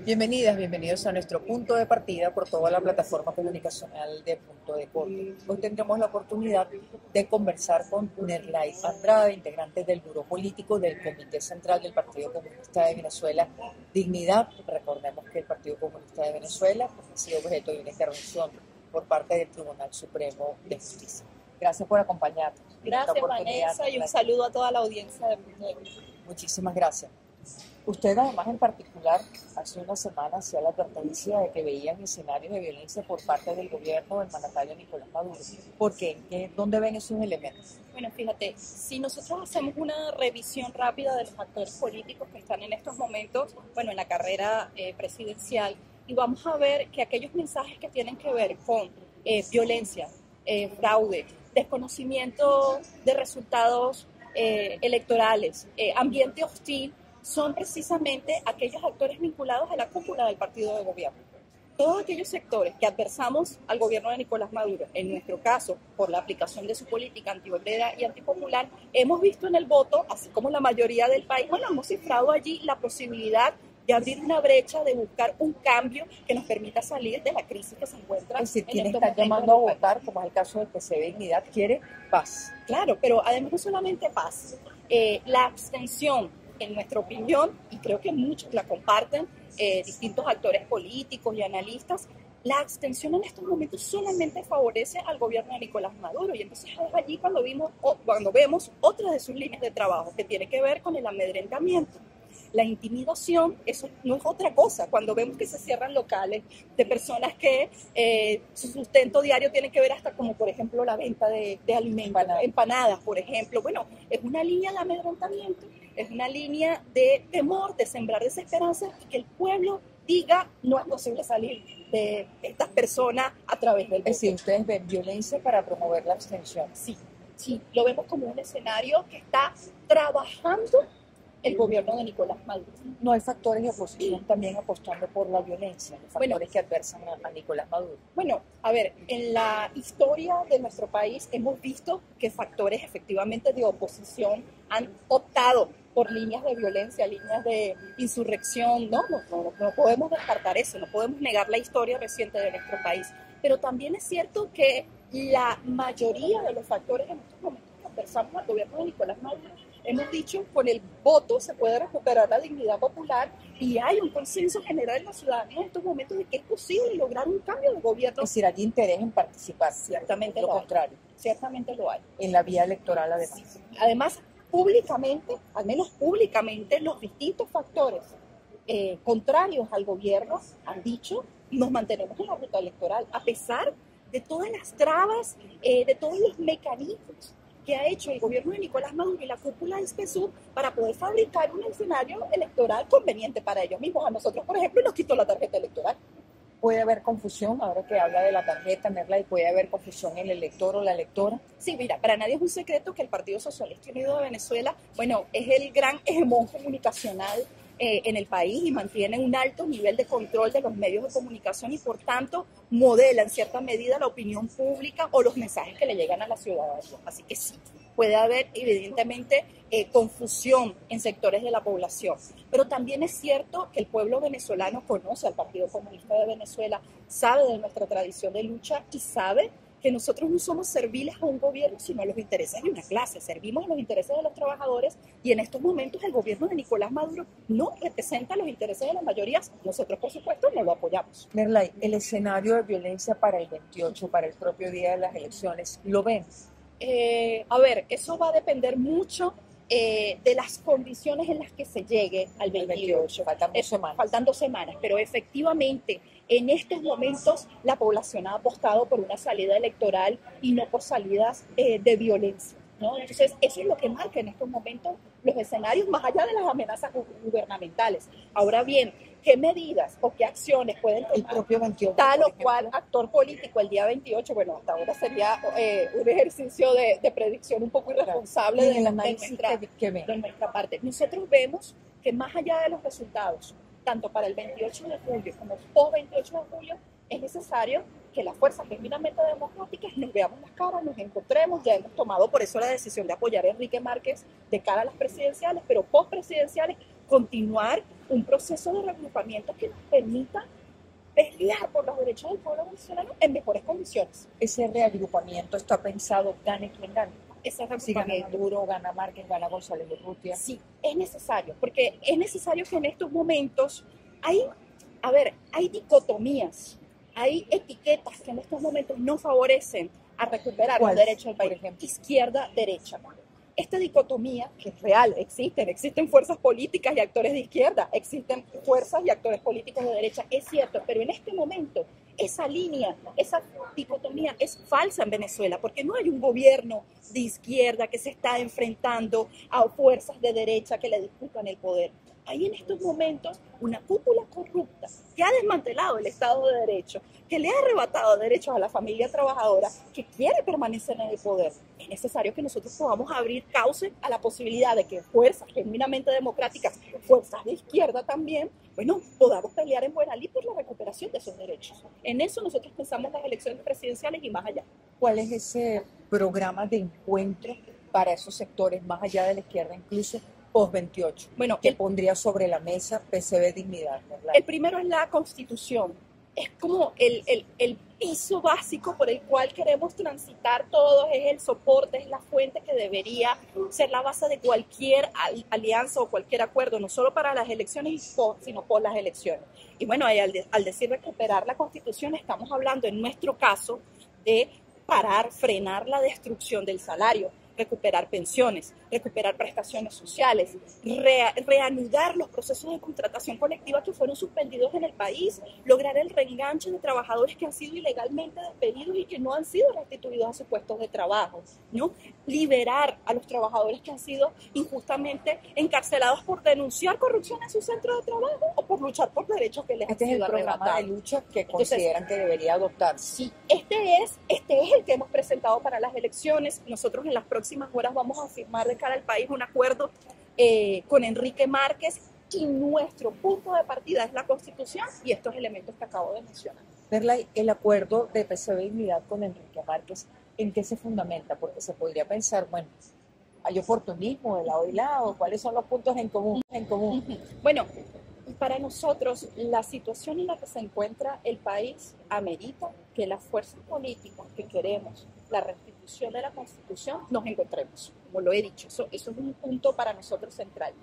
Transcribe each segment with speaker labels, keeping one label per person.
Speaker 1: Bienvenidas, bienvenidos a nuestro punto de partida por toda la plataforma comunicacional de Punto de Corte. Hoy tendremos la oportunidad de conversar con Nerlay Andrade, integrante del Buró Político del Comité Central del Partido Comunista de Venezuela, Dignidad. Recordemos que el Partido Comunista de Venezuela ha sido objeto de una intervención por parte del Tribunal Supremo de Justicia. Gracias por acompañarnos.
Speaker 2: Gracias, Vanessa, y un saludo a toda la audiencia de Punto de Corte.
Speaker 1: Muchísimas gracias. Usted además en particular hace una semana hacía la advertencia de que veían escenarios de violencia por parte del gobierno del mandatario Nicolás Maduro. ¿Por qué? ¿Dónde ven esos elementos?
Speaker 2: Bueno, fíjate, si nosotros hacemos una revisión rápida de los actores políticos que están en estos momentos, bueno, en la carrera presidencial, y vamos a ver que aquellos mensajes que tienen que ver con violencia, fraude, desconocimiento de resultados electorales, ambiente hostil, son precisamente aquellos actores vinculados a la cúpula del partido de gobierno. Todos aquellos sectores que adversamos al gobierno de Nicolás Maduro, en nuestro caso, por la aplicación de su política antiobrera y antipopular, hemos visto en el voto, así como la mayoría del país, bueno, hemos cifrado allí la posibilidad de abrir una brecha, de buscar un cambio que nos permita salir de la crisis que se encuentra.
Speaker 1: Es decir, quien está llamando a votar, como es el caso del PC de Dignidad, quiere paz.
Speaker 2: Claro, pero además no solamente paz, la abstención, en nuestra opinión, y creo que muchos la comparten, distintos actores políticos y analistas, la abstención en estos momentos solamente favorece al gobierno de Nicolás Maduro, y entonces es allí cuando vemos otra de sus líneas de trabajo que tiene que ver con el amedrentamiento. La intimidación, eso no es otra cosa. Cuando vemos que se cierran locales de personas que su sustento diario tiene que ver hasta como, por ejemplo, la venta de alimentos, empanadas, por ejemplo. Bueno, es una línea de amedrentamiento, es una línea de temor, de sembrar desesperanza y que el pueblo diga no es posible salir de estas personas a través del voto.
Speaker 1: Es decir, ustedes ven violencia para promover la abstención.
Speaker 2: Sí, lo vemos como un escenario que está trabajando el gobierno de Nicolás Maduro.
Speaker 1: No hay factores de oposición también apostando por la violencia, los factores que adversan a Nicolás Maduro.
Speaker 2: Bueno, a ver, en la historia de nuestro país hemos visto que factores efectivamente de oposición han optado por líneas de violencia, líneas de insurrección. No podemos descartar eso, no podemos negar la historia reciente de nuestro país. Pero también es cierto que la mayoría de los factores en estos momentos que adversamos al gobierno de Nicolás Maduro, hemos dicho, con el voto se puede recuperar la dignidad popular y hay un consenso general en la ciudadanía en estos momentos de que es posible lograr un cambio de gobierno.
Speaker 1: Es decir, hay interés en participar.
Speaker 2: Ciertamente
Speaker 1: lo contrario.
Speaker 2: Ciertamente lo hay.
Speaker 1: En la vía electoral, además.
Speaker 2: Sí. Además, públicamente, al menos públicamente, los distintos factores contrarios al gobierno han dicho nos mantenemos en la ruta electoral, a pesar de todas las trabas, de todos los mecanismos que ha hecho el gobierno de Nicolás Maduro y la cúpula del PSUV para poder fabricar un escenario electoral conveniente para ellos mismos. A nosotros, por ejemplo, nos quitó la tarjeta electoral.
Speaker 1: ¿Puede haber confusión ahora que habla de la tarjeta, Nerlay? ¿Puede haber confusión en el elector o la electora?
Speaker 2: Sí, mira, para nadie es un secreto que el Partido Socialista Unido de Venezuela, bueno, es el gran hegemón comunicacional en el país y mantiene un alto nivel de control de los medios de comunicación y por tanto modela en cierta medida la opinión pública o los mensajes que le llegan a la ciudadanía. Así que sí, puede haber evidentemente confusión en sectores de la población, pero también es cierto que el pueblo venezolano conoce al Partido Comunista de Venezuela, sabe de nuestra tradición de lucha y sabe que nosotros no somos serviles a un gobierno, sino a los intereses de una clase. Servimos a los intereses de los trabajadores y en estos momentos el gobierno de Nicolás Maduro no representa los intereses de las mayorías. Nosotros, por supuesto, no lo apoyamos.
Speaker 1: Nerlay, el escenario de violencia para el 28, para el propio día de las elecciones, ¿lo ven?
Speaker 2: A ver, eso va a depender mucho de las condiciones en las que se llegue al 28. Faltan 2 semanas, pero efectivamente en estos momentos la población ha apostado por una salida electoral y no por salidas de violencia, ¿no? Entonces eso es lo que marca en estos momentos los escenarios más allá de las amenazas gubernamentales. Ahora bien, ¿qué medidas o qué acciones pueden tomar
Speaker 1: el propio 28,
Speaker 2: tal o cual actor político el día 28? Bueno, hasta ahora sería un ejercicio de predicción un poco irresponsable de nuestra parte. Nosotros vemos que más allá de los resultados, tanto para el 28 de julio como post 28 de julio, es necesario que las fuerzas genuinamente democráticas nos veamos las caras, nos encontremos. Ya hemos tomado por eso la decisión de apoyar a Enrique Márquez de cara a las presidenciales, pero post presidenciales continuar un proceso de reagrupamiento que nos permita pelear por los derechos del pueblo venezolano en mejores condiciones.
Speaker 1: Ese reagrupamiento está pensado, gane quien gane. Si gana
Speaker 2: Reagrupamiento.
Speaker 1: Maduro, gana Márquez, gana González Urrutia.
Speaker 2: Sí, es necesario, porque es necesario que en estos momentos hay dicotomías, hay etiquetas que en estos momentos no favorecen a recuperar los derechos del país.
Speaker 1: Por ejemplo,
Speaker 2: izquierda, derecha. Esta dicotomía, que es real, existen fuerzas políticas y actores de izquierda, existen fuerzas y actores políticos de derecha, es cierto, pero en este momento esa línea, esa dicotomía es falsa en Venezuela, porque no hay un gobierno de izquierda que se está enfrentando a fuerzas de derecha que le disputan el poder. Hay en estos momentos una cúpula corrupta que ha desmantelado el Estado de Derecho, que le ha arrebatado derechos a la familia trabajadora, que quiere permanecer en el poder. Es necesario que nosotros podamos abrir cauce a la posibilidad de que fuerzas genuinamente democráticas, fuerzas de izquierda también, podamos pelear en buena lid por la recuperación de esos derechos. En eso nosotros pensamos las elecciones presidenciales y más allá.
Speaker 1: ¿Cuál es ese programa de encuentro para esos sectores, más allá de la izquierda, incluso post-28, que pondría sobre la mesa PCV Dignidad, ¿verdad?
Speaker 2: El primero es la Constitución. Es como el piso básico por el cual queremos transitar todos, es el soporte, es la fuente que debería ser la base de cualquier alianza o cualquier acuerdo, no solo para las elecciones, sino por las elecciones. Y bueno, al decir recuperar la Constitución, estamos hablando en nuestro caso de frenar la destrucción del salario, recuperar pensiones, recuperar prestaciones sociales, reanudar los procesos de contratación colectiva que fueron suspendidos en el país, lograr el reenganche de trabajadores que han sido ilegalmente despedidos y que no han sido restituidos a sus puestos de trabajo, ¿no? Liberar a los trabajadores que han sido injustamente encarcelados por denunciar corrupción en su centro de trabajo o por luchar por derechos que les han sido arrebatados.
Speaker 1: Este es el programa de lucha que consideran que debería adoptarse.
Speaker 2: Sí, este es el que hemos presentado para las elecciones. Nosotros en las próximas horas vamos a firmar de cara al país un acuerdo con Enrique Márquez y nuestro punto de partida es la Constitución y estos elementos que acabo de mencionar.
Speaker 1: Perla, el acuerdo de PCV Dignidad con Enrique Márquez, ¿en qué se fundamenta? Porque se podría pensar, bueno, hay oportunismo de lado y lado, ¿cuáles son los puntos en común?
Speaker 2: Bueno, para nosotros la situación en la que se encuentra el país amerita que las fuerzas políticas que queremos la restitución de la Constitución nos encontremos, como lo he dicho, eso es un punto para nosotros central.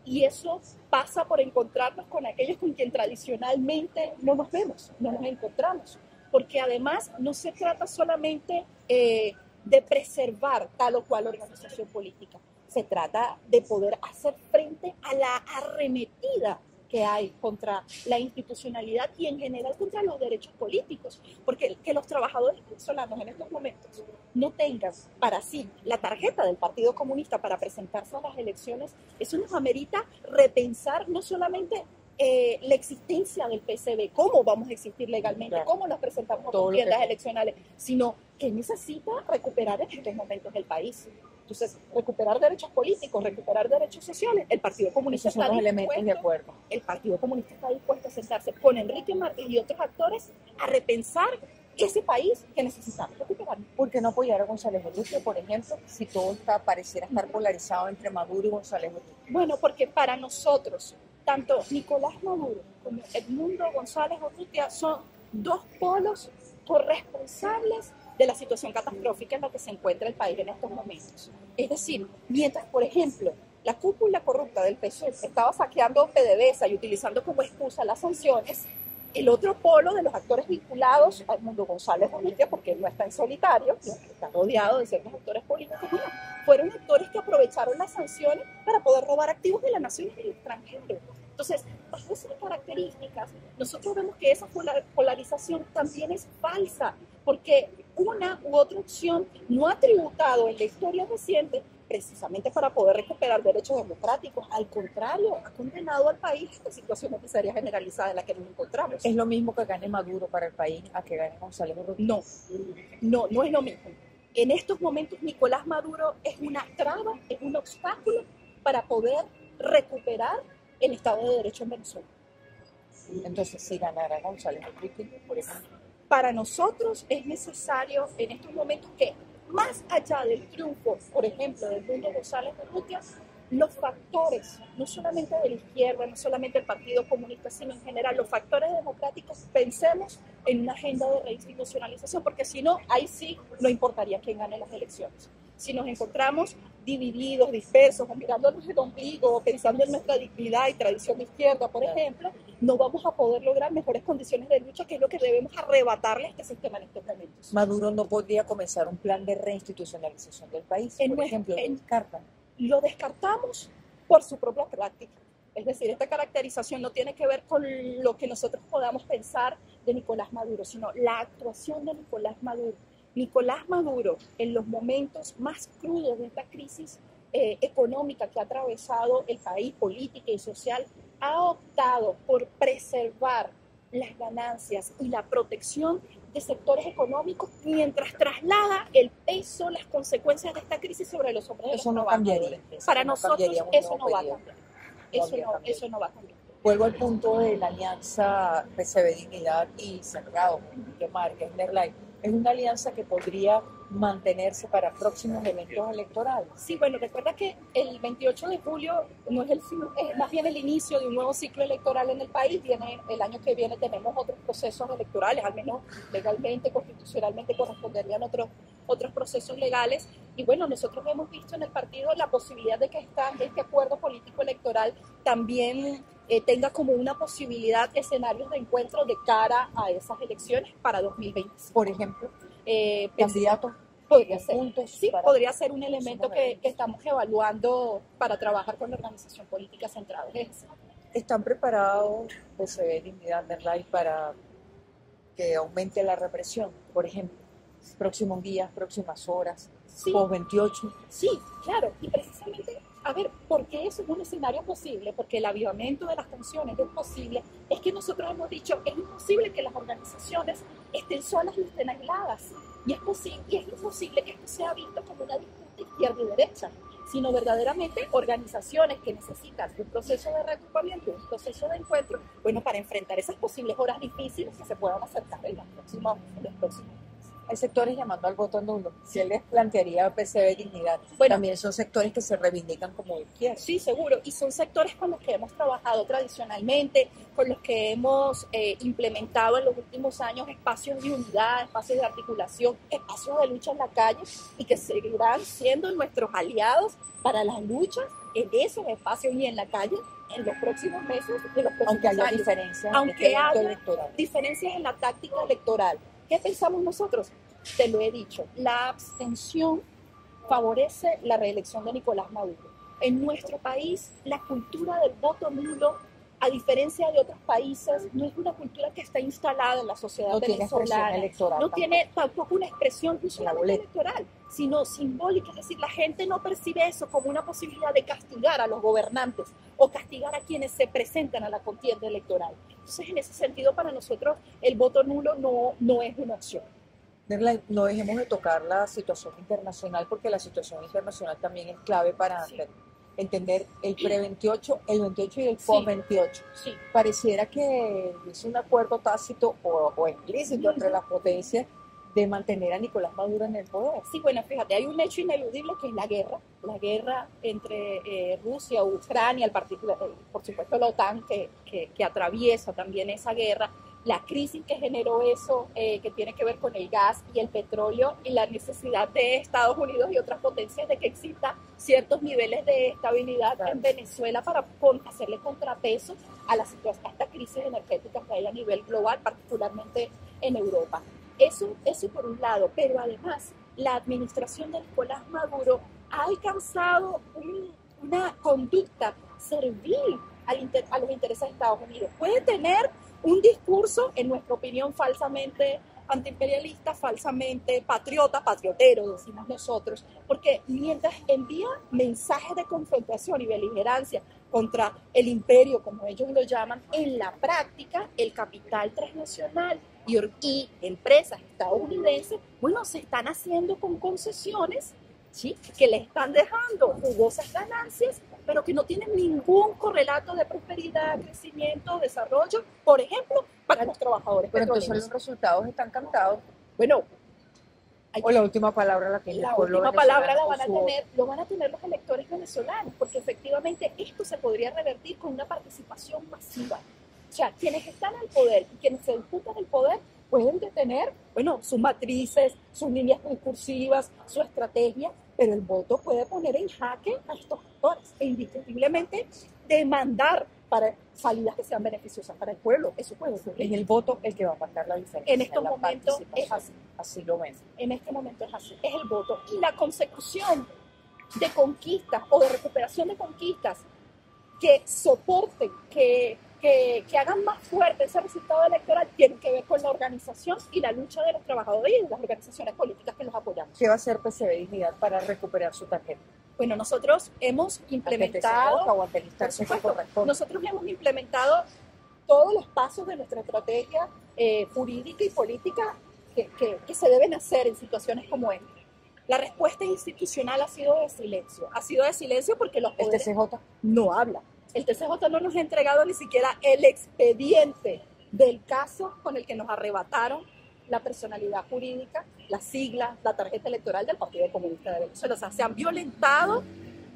Speaker 2: Y eso pasa por encontrarnos con aquellos con quien tradicionalmente no nos vemos, no nos encontramos, porque además no se trata solamente de preservar tal o cual organización política, se trata de poder hacer frente a la arremetida que hay contra la institucionalidad y en general contra los derechos políticos, porque que los trabajadores venezolanos en estos momentos no tengan para sí la tarjeta del Partido Comunista para presentarse a las elecciones, eso nos amerita repensar no solamente la existencia del PCV, cómo vamos a existir legalmente, cómo nos presentamos a contiendas eleccionales, sino que necesita recuperar en estos momentos el país. Entonces, recuperar derechos políticos, recuperar derechos sociales, el Partido Comunista está dispuesto,
Speaker 1: elementos de acuerdo.
Speaker 2: El Partido Comunista está dispuesto a sentarse con Enrique Márquez y otros actores a repensar ese país que necesitamos recuperar.
Speaker 1: ¿Por qué no apoyar a González Urrutia, por ejemplo, si todo pareciera estar polarizado entre Maduro y González Urrutia?
Speaker 2: Bueno, porque para nosotros, tanto Nicolás Maduro como Edmundo González Urrutia son dos polos corresponsables de la situación catastrófica en la que se encuentra el país en estos momentos. Es decir, mientras, por ejemplo, la cúpula corrupta del PSUV estaba saqueando PDVSA y utilizando como excusa las sanciones, el otro polo de los actores vinculados a Edmundo González Urrutia, porque él no está en solitario, está rodeado de ciertos actores políticos, fueron actores que aprovecharon las sanciones para poder robar activos de la nación y del extranjero. Entonces, bajo esas características, nosotros vemos que esa polarización también es falsa, porque una u otra opción no ha tributado en la historia reciente precisamente para poder recuperar derechos democráticos. Al contrario, ha condenado al país a esta situación de miseria generalizada en la que nos encontramos.
Speaker 1: ¿Es lo mismo que gane Maduro para el país a que gane González Urrutia?
Speaker 2: No es lo mismo. En estos momentos Nicolás Maduro es una traba, es un obstáculo para poder recuperar el Estado de Derecho en Venezuela.
Speaker 1: Entonces, si ganara González Urrutia, por ejemplo,
Speaker 2: para nosotros es necesario en estos momentos que, más allá del triunfo, por ejemplo, del Edmundo González Urrutia, los factores, no solamente de la izquierda, no solamente el Partido Comunista, sino en general, los factores democráticos, pensemos en una agenda de reinstitucionalización, porque si no, ahí sí no importaría quién gane las elecciones. Si nos encontramos divididos, dispersos, o mirándonos el ombligo, o pensando en nuestra dignidad y tradición de izquierda, por ejemplo, no vamos a poder lograr mejores condiciones de lucha, que es lo que debemos arrebatarle a este sistema en estos momentos.
Speaker 1: Maduro no podría comenzar un plan de reinstitucionalización del país, por ejemplo,
Speaker 2: lo descartamos por su propia práctica. Es decir, esta caracterización no tiene que ver con lo que nosotros podamos pensar de Nicolás Maduro, sino la actuación de Nicolás Maduro. Nicolás Maduro, en los momentos más crudos de esta crisis económica que ha atravesado el país, política y social, ha optado por preservar las ganancias y la protección de sectores económicos mientras traslada el peso, las consecuencias de esta crisis sobre los hombros de los trabajadores. Para nosotros eso no va a cambiar. Eso no va a cambiar.
Speaker 1: Vuelvo al punto de la alianza PCV Dignidad y Cerrado, que marca Nerlight. Es una alianza que podría mantenerse para próximos eventos electorales.
Speaker 2: Sí, bueno, recuerda que el 28 de julio no es es más bien el inicio de un nuevo ciclo electoral en el país. El año que viene tenemos otros procesos electorales, al menos legalmente, constitucionalmente corresponderían otros procesos legales. Y bueno, nosotros hemos visto en el partido la posibilidad de que este acuerdo político electoral también tenga como una posibilidad escenarios de encuentro de cara a esas elecciones para 2025.
Speaker 1: Por ejemplo, candidatos
Speaker 2: podría ser, sí, podría ser un elemento que estamos evaluando para trabajar con la organización política centrada.
Speaker 1: ¿Están preparados PCV Dignidad Nerlight para que aumente la represión, por ejemplo, próximos días, próximas horas,
Speaker 2: sí,
Speaker 1: post 28?
Speaker 2: Sí, claro, y precisamente, a ver, ¿por qué eso es un escenario posible? Porque el avivamiento de las tensiones es posible. Es que nosotros hemos dicho, es imposible que las organizaciones estén solas y estén aisladas. Y es imposible que esto sea visto como una disputa izquierda y derecha, sino verdaderamente organizaciones que necesitan de un proceso de reagrupamiento, un proceso de encuentro, bueno, para enfrentar esas posibles horas difíciles que se puedan acercar en los próximos meses.
Speaker 1: Hay sectores llamando al voto nulo. ¿Qué les plantearía PCV Dignidad?
Speaker 2: Bueno,
Speaker 1: también son sectores que se reivindican como izquierda.
Speaker 2: Sí, seguro. Y son sectores con los que hemos trabajado tradicionalmente, con los que hemos implementado en los últimos años espacios de unidad, espacios de articulación, espacios de lucha en la calle, y que seguirán siendo nuestros aliados para las luchas en esos espacios y en la calle en los próximos meses, en los próximos
Speaker 1: aunque haya
Speaker 2: años. Diferencias en la táctica electoral. ¿Qué pensamos nosotros? Te lo he dicho, la abstención favorece la reelección de Nicolás Maduro. En nuestro país, la cultura del voto nulo, a diferencia de otros países, no es una cultura que está instalada en la sociedad venezolana. No tiene tampoco una expresión no solamente electoral, sino simbólica. Es decir, la gente no percibe eso como una posibilidad de castigar a los gobernantes o castigar a quienes se presentan a la contienda electoral. Entonces, en ese sentido, para nosotros, el voto nulo no es una opción.
Speaker 1: No dejemos de tocar la situación internacional, porque la situación internacional también es clave para entender el pre-28, el 28 y el post-28.
Speaker 2: Sí.
Speaker 1: Pareciera que es un acuerdo tácito o explícito entre las potencias de mantener a Nicolás Maduro en el poder.
Speaker 2: Sí, bueno, fíjate, hay un hecho ineludible que es la guerra entre Rusia, Ucrania, por supuesto la OTAN que atraviesa también esa guerra, la crisis que generó eso, que tiene que ver con el gas y el petróleo, y la necesidad de Estados Unidos y otras potencias de que exista ciertos niveles de estabilidad en Venezuela para hacerle contrapeso a esta crisis energética que hay a nivel global, particularmente en Europa. Eso por un lado, pero además la administración de Nicolás Maduro ha alcanzado una conducta servil a los intereses de Estados Unidos. Puede tener un discurso, en nuestra opinión, falsamente antiimperialista, falsamente patriotero, decimos nosotros, porque mientras envía mensajes de confrontación y beligerancia contra el imperio, como ellos lo llaman, en la práctica, el capital transnacional y empresas estadounidenses, bueno, se están haciendo con concesiones, ¿sí?, que le están dejando jugosas ganancias, pero que no tienen ningún correlato de prosperidad, crecimiento, desarrollo, por ejemplo, para los trabajadores
Speaker 1: pero
Speaker 2: petroleros.
Speaker 1: Entonces los resultados están cantados.
Speaker 2: Bueno,
Speaker 1: O la última palabra la tiene el pueblo
Speaker 2: venezolano. La última palabra lo van a tener los electores venezolanos, porque efectivamente esto se podría revertir con una participación masiva. O sea, quienes están al poder y quienes se disputan el poder pueden tener, bueno, sus matrices, sus líneas discursivas, su estrategia, pero el voto puede poner en jaque a estos actores e indiscutiblemente demandar para salidas que sean beneficiosas para el pueblo. Eso puede ocurrir.
Speaker 1: Es el voto el que va a marcar la diferencia.
Speaker 2: En estos momentos es así.
Speaker 1: Así lo ven.
Speaker 2: En este momento es así. Es el voto. Y la consecución de conquistas o de recuperación de conquistas que soporten, que hagan más fuerte ese resultado electoral, tiene que ver con la organización y la lucha de los trabajadores y de las organizaciones políticas que los apoyamos.
Speaker 1: ¿Qué va a hacer PCB Dignidad para recuperar su tarjeta?
Speaker 2: Bueno, nosotros hemos implementado,
Speaker 1: nosotros
Speaker 2: hemos implementado todos los pasos de nuestra estrategia jurídica y política que se deben hacer en situaciones como esta. La respuesta institucional ha sido de silencio. Ha sido de silencio porque los poderes
Speaker 1: ¿El TCJ?
Speaker 2: No habla. El TCJ no nos ha entregado ni siquiera el expediente del caso con el que nos arrebataron la personalidad jurídica, las siglas, la tarjeta electoral del Partido Comunista de Venezuela. O sea, se han violentado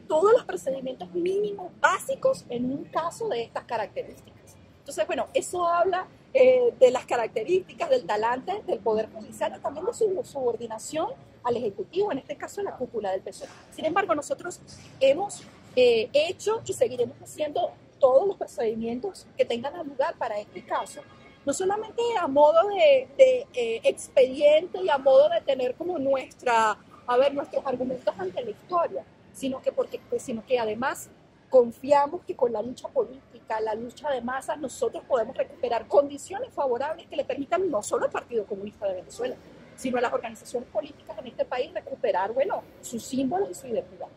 Speaker 2: todos los procedimientos mínimos básicos en un caso de estas características. Entonces, bueno, eso habla de las características, del talante del Poder Judicial, también de su subordinación al Ejecutivo, en este caso la cúpula del PSOE. Sin embargo, nosotros hemos hecho y seguiremos haciendo todos los procedimientos que tengan lugar para este caso, no solamente a modo de expediente y a modo de tener como nuestros argumentos ante la historia, sino que además confiamos que con la lucha política, la lucha de masas, nosotros podemos recuperar condiciones favorables que le permitan no solo al Partido Comunista de Venezuela, sino a las organizaciones políticas en este país recuperar, bueno, sus símbolos y su identidad.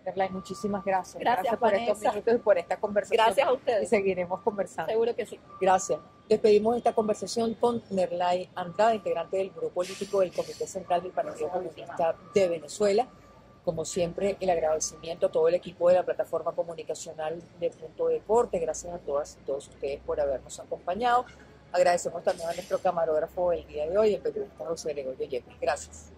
Speaker 1: Nerlay, muchísimas gracias.
Speaker 2: Gracias
Speaker 1: por estos minutos y por esta conversación.
Speaker 2: Gracias a ustedes.
Speaker 1: Y seguiremos conversando.
Speaker 2: Seguro que sí.
Speaker 1: Gracias. Despedimos esta conversación con Nerlay Andrade, integrante del Grupo Político del Comité Central del Partido Comunista de Venezuela. Como siempre, el agradecimiento a todo el equipo de la plataforma comunicacional de Punto de Corte. Gracias a todas y todos ustedes por habernos acompañado. Agradecemos también a nuestro camarógrafo el día de hoy, el periodista José Gregorio Yepes. Gracias.